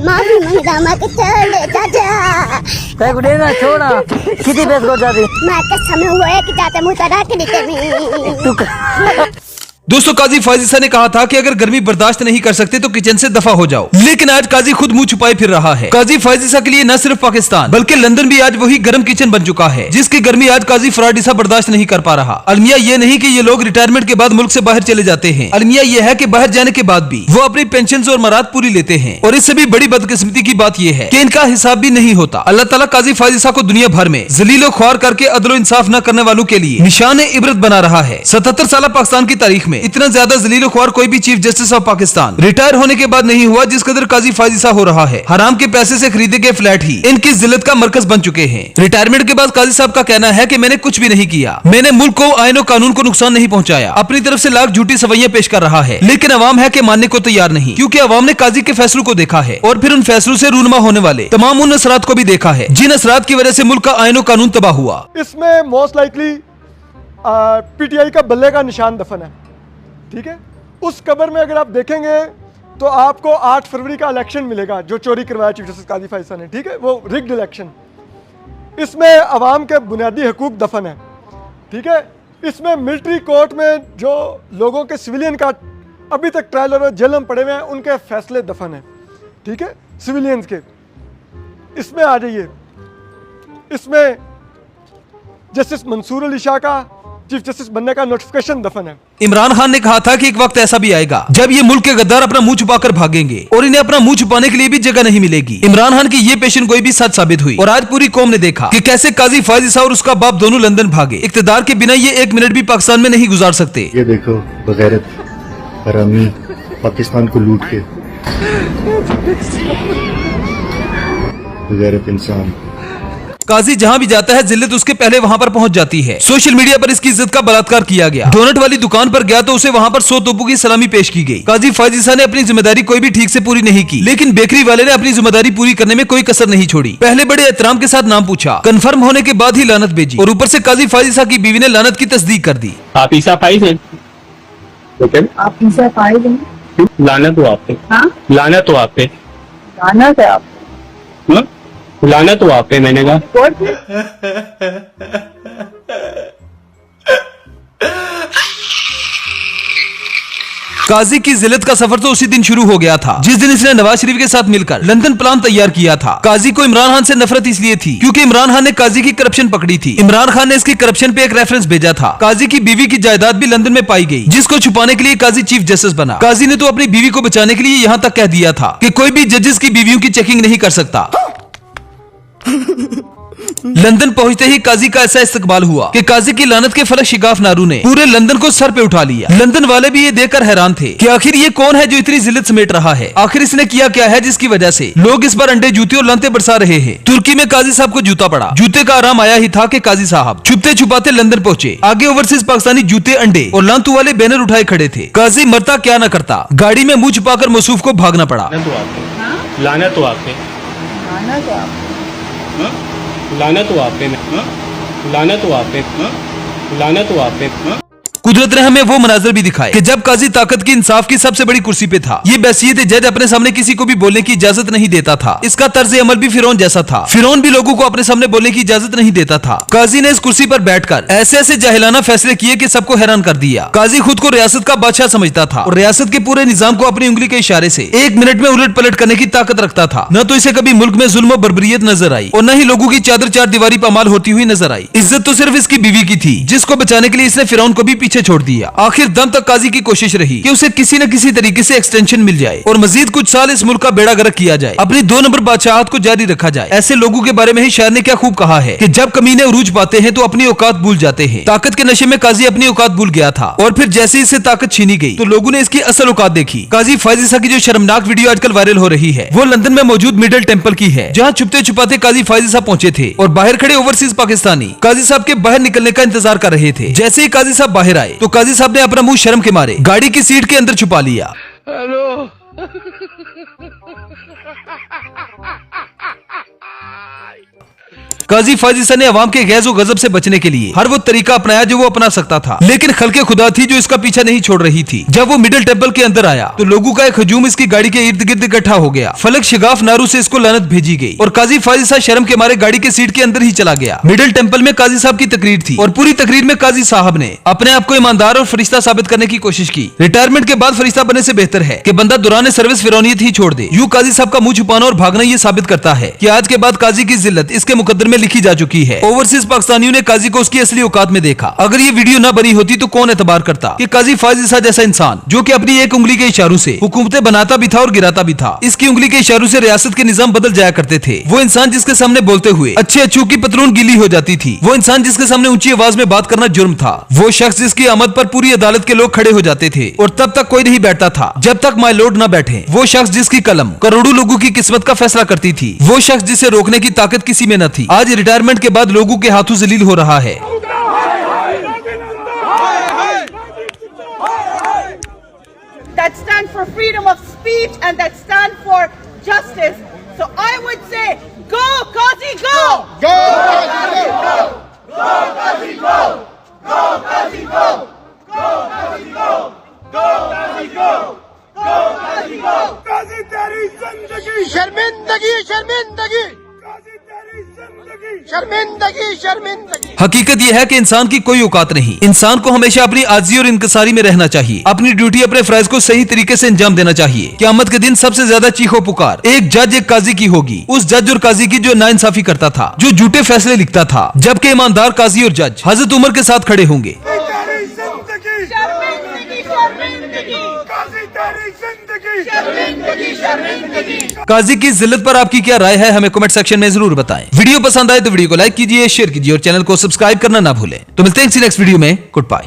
माफी मांगदा मैं कि चल चाचा ते गुडे ना छोड़ा किती बेस कर जाती मैं कसम हुआ कि चाचा मुझे रख देते मैं तू दोस्तों काजी फायज ईसा ने कहा था कि अगर गर्मी बर्दाश्त नहीं कर सकते तो किचन से दफा हो जाओ, लेकिन आज काजी खुद मुंह छुपाए फिर रहा है। काजी फायज ईसा के लिए न सिर्फ पाकिस्तान बल्कि लंदन भी आज वही गर्म किचन बन चुका है जिसकी गर्मी आज काजी फराड ईसा बर्दाश्त नहीं कर पा रहा। अलमिया ये नहीं कि ये लोग रिटायरमेंट के बाद मुल्क से बाहर चले जाते हैं, अलमिया ये है कि बाहर जाने के बाद भी वो अपनी पेंशन और मराद पूरी लेते हैं। और इससे भी बड़ी बदकिस्मती की बात यह है कि इनका हिसाब भी नहीं होता। अल्लाह ताला काजी फायज ईसा को दुनिया भर में जलीलो ख्वार करके अदलो इंसाफ न करने वालों के लिए निशान इबरत बना रहा है। 77 साल पाकिस्तान की तारीख में इतना ज्यादा जलीलो ख्वार कोई भी chief justice of Pakistan retire होने के बाद नहीं हुआ जिस कदर काजी फायज ईसा हो रहा है। हराम के पैसे से खरीदे गए फ्लैट ही इनकी जिल्लत का मरकज बन चुके हैं। रिटायरमेंट के बाद काजी साहब का कहना है कि मैंने कुछ भी नहीं किया, मैंने मुल्क को आईन और कानून को नुकसान नहीं पहुंचाया, अपनी तरफ से लाख झूठी सवैयां पेश कर रहा है। लेकिन अवाम है कि मानने को तैयार नहीं, क्योंकि अवाम ने काजी के फैसलों को देखा है और फिर उन फैसलों से रूनमा होने वाले तमाम उन असरात को भी देखा है जिन असरात की वजह से मुल्क का आईन और कानून तबाह हुआ। इसमें मोस्ट लाइकली पीटीआई का बल्ले का निशान दफन है। ठीक है, उस कब्र में अगर आप देखेंगे तो आपको 8 फरवरी का इलेक्शन मिलेगा जो चोरी करवाया चीफ जस्टिस काजी फायज ईसा ने। ठीक है, वो रिग्ड इलेक्शन। इसमें अवाम के बुनियादी हकूक दफन है। ठीक है, इसमें मिलिट्री कोर्ट में जो लोगों के सिविलियन का अभी तक ट्रायल और जेल में पड़े हुए हैं उनके फैसले दफन है। ठीक है, सिविलियंस के। इसमें आ जाइए, इसमें जस्टिस मंसूर अली शाह का चीफ जस्टिस बनने का नोटिफिकेशन दफन है। इमरान खान ने कहा था कि एक वक्त ऐसा भी आएगा जब ये मुल्क के गद्दार अपना मुंह छुपाकर भागेंगे और इन्हें अपना मुंह छुपाने के लिए भी जगह नहीं मिलेगी। इमरान खान की ये पेशन गोई भी सच साबित हुई और आज पूरी कौम ने देखा कि कैसे काजी फायज ईसा और उसका बाप दोनों लंदन भागे। इक्तदार के बिना ये 1 मिनट भी पाकिस्तान में नहीं गुजार सकते। ये देखो बगैरत हरामी पाकिस्तान को लूट के बगैरत इंसान। काजी जहां भी जाता है जिल्लत उसके पहले वहां पर पहुंच जाती है। सोशल मीडिया पर इसकी इज्जत का बलात्कार किया गया। डोनट वाली दुकान पर गया तो उसे वहां पर 100 तोपों की सलामी पेश की गई। काजी फायज ईसा ने अपनी जिम्मेदारी कोई भी ठीक से पूरी नहीं की, लेकिन बेकरी वाले ने अपनी जिम्मेदारी पूरी करने में कोई कसर नहीं छोड़ी। पहले बड़े एहतराम के साथ नाम पूछा, कंफर्म होने के बाद ही लानत भेजी और ऊपर से काजी फायज ईसा की बीवी ने लानत की तस्दीक कर दी। आप ईसा फाइज हैं? आप ईसा फाइज हैं? लानत हो आप पे। हाँ? लानत हो आप पे। लानत है आप? हाँ? लानत हो आप पे, मैंने कहा। काजी की जिल्लत का सफर तो उसी दिन शुरू हो गया था जिस दिन इसने नवाज शरीफ के साथ मिलकर लंदन प्लान तैयार किया था। काजी को इमरान खान से नफरत इसलिए थी क्योंकि इमरान खान ने काजी की करप्शन पकड़ी थी। इमरान खान ने इसकी करप्शन पे एक रेफरेंस भेजा था। काजी की बीवी की जायदाद भी लंदन में पाई गई, जिसको छुपाने के लिए काजी चीफ जस्टिस बना। काजी ने तो अपनी बीवी को बचाने के लिए यहाँ तक कह दिया था कि कोई भी जजेस की बीवियों की चेकिंग नहीं कर सकता। लंदन पहुंचते ही काजी का ऐसा इस्तकबाल हुआ कि काजी की लानत के फलक शिगाफ नारू ने पूरे लंदन को सर पे उठा लिया। लंदन वाले भी ये देखकर हैरान थे कि आखिर ये कौन है जो इतनी जिल्लत समेट रहा है, आखिर इसने किया क्या है जिसकी वजह से लोग इस पर अंडे जूते और लानते बरसा रहे हैं। तुर्की में काजी साहब को जूता पड़ा। जूते का आराम आया ही था कि काजी साहब छुपते छुपाते लंदन पहुंचे। आगे ओवरसीज पाकिस्तानी जूते, अंडे और लानतू वाले बैनर उठाए खड़े थे। काजी मरता क्या न करता, गाड़ी में मुंह छुपाकर मसूफ को भागना पड़ा। लानत हो आप पे। लानत है आप? लानत हो आप पे। लानत हो आप पे। लानत हो आप पे। कुदरत ने हमें वो मनाजर भी दिखाए कि जब काजी ताकत की इंसाफ की सबसे बड़ी कुर्सी पे था, ये बैसियत जज अपने सामने किसी को भी बोलने की इजाजत नहीं देता था। इसका तर्ज अमल भी फिरौन जैसा था। फिरौन भी लोगों को अपने सामने बोलने की इजाजत नहीं देता था। काजी ने इस कुर्सी पर बैठकर ऐसे ऐसे जाहिलाना फैसले किए कि सबको हैरान कर दिया। काजी खुद को रियासत का बादशाह समझता था और रियासत के पूरे निजाम को अपनी उंगली के इशारे से 1 मिनट में उलट पलट करने की ताकत रखता था। न तो इसे कभी मुल्क में जुल्म और बर्बरियत नजर आई और न ही लोगों की चादर चार दीवारी पामाल होती हुई नजर आई। इज्जत तो सिर्फ इसकी बीवी की थी, जिसको बचाने के लिए इसने फिरौन को भी पीछे छोड़ दिया। आखिर दम तक काजी की कोशिश रही कि उसे किसी न किसी तरीके से एक्सटेंशन मिल जाए और मजीद कुछ साल इस मुल्क का बेड़ा गर्क किया जाए, अपनी 2 नंबर बादशाहत को जारी रखा जाए। ऐसे लोगों के बारे में ही शायर ने क्या खूब कहा है कि जब कमीने उरूज पाते हैं तो अपनी औकात भूल जाते हैं। ताकत के नशे में काजी अपनी औकात भूल गया था और फिर जैसे इससे ताकत छीनी गई तो लोगों ने इसकी असल औकात देखी। काजी फायज ईसा की जो शर्मनाक वीडियो आजकल वायरल हो रही है वो लंदन में मौजूद मिडल टेम्पल की है, जहाँ छुपते छुपाते काजी फायज ईसा पहुंचे थे और बाहर खड़े ओवरसीज पाकिस्तानी काजी साहब के बाहर निकलने का इंतजार कर रहे थे। जैसे ही काजी साहब बाहर आए तो काजी साहब ने अपना मुंह शर्म के मारे गाड़ी की सीट के अंदर छुपा लिया। हेलो काजी फाइज ईसा ने अवाम के गैज़ो गजब से बचने के लिए हर वो तरीका अपनाया जो वो अपना सकता था, लेकिन खल्के खुदा थी जो इसका पीछा नहीं छोड़ रही थी। जब वो मिडिल टेम्पल के अंदर आया तो लोगों का एक हजूम इसकी गाड़ी के इर्द गिर्द इकट्ठा हो गया। फलक शिगाफ नारू से इसको लानत भेजी गई और काजी फाइज ईसा शर्म के मारे गाड़ी के सीट के अंदर ही चला गया। मिडिल टेम्पल में काजी साहब की तकरीर थी और पूरी तकरीर में काजी साहब ने अपने आप को ईमानदार और फरिश्ता साबित करने की कोशिश की। रिटायरमेंट के बाद फरिश्ता बनने से बेहतर है कि बंदा दौरान सर्विस फिरौनियत ही छोड़ दे। यूं काजी साहब का मुंह छुपाना और भागना ये साबित करता है कि आज के बाद काजी की जिल्लत इसके मुकद्दर में लिखी जा चुकी है। ओवरसीज पाकिस्तानियों ने काजी को उसकी असली औकात में देखा। अगर ये वीडियो न बनी होती तो कौन एतबार करता कि काजी फाइज ईसा जैसा इंसान जो कि अपनी एक उंगली के इशारों से हुकूमतें बनाता भी था और गिराता भी था, इसकी उंगली के इशारों से रियासत के निजाम बदल जाया करते थे। वो इंसान जिसके सामने बोलते हुए अच्छे अच्छू की पतलून गीली हो जाती थी, वो इंसान जिसके सामने ऊंची आवाज में बात करना जुर्म था, वो शख्स जिसकी आमद पर पूरी अदालत के लोग खड़े हो जाते थे और तब तक कोई नहीं बैठता था जब तक माय लॉर्ड न बैठे, वो शख्स जिसकी कलम करोड़ों लोगों की किस्मत का फैसला करती थी, वो शख्स जिसे रोकने की ताकत किसी में न थी, आज रिटायरमेंट के बाद लोगों के हाथों जलील हो रहा है। That stand for freedom of speech and that stand for justice. So I would say, go, Qazi, go! Go, Qazi, go! Go, Qazi, go! Go, Qazi, go! Go, Qazi, go! Go, Qazi, go! Go, Qazi, go! Qazi तेरी जिंदगी शर्मिंदगी शर्मिंदगी Qazi तेरी जिंदगी शर्मिंदगी शर्मिंदगी। हकीकत यह है कि इंसान की कोई औकात नहीं। इंसान को हमेशा अपनी आजिज़ी और इनकसारी में रहना चाहिए, अपनी ड्यूटी अपने फर्ज को सही तरीके से अंजाम देना चाहिए। क़यामत के दिन सबसे ज्यादा चीखो पुकार एक जज एक काजी की होगी, उस जज और काजी की जो नाइंसाफी करता था, जो झूठे फैसले लिखता था, जबकि ईमानदार काजी और जज हजरत उमर के साथ खड़े होंगे। काजी की जिल्लत पर आपकी क्या राय है, हमें कमेंट सेक्शन में जरूर बताएं। वीडियो पसंद आए तो वीडियो को लाइक कीजिए, शेयर कीजिए और चैनल को सब्सक्राइब करना ना भूलें। तो मिलते हैं नेक्स्ट वीडियो में। Good bye.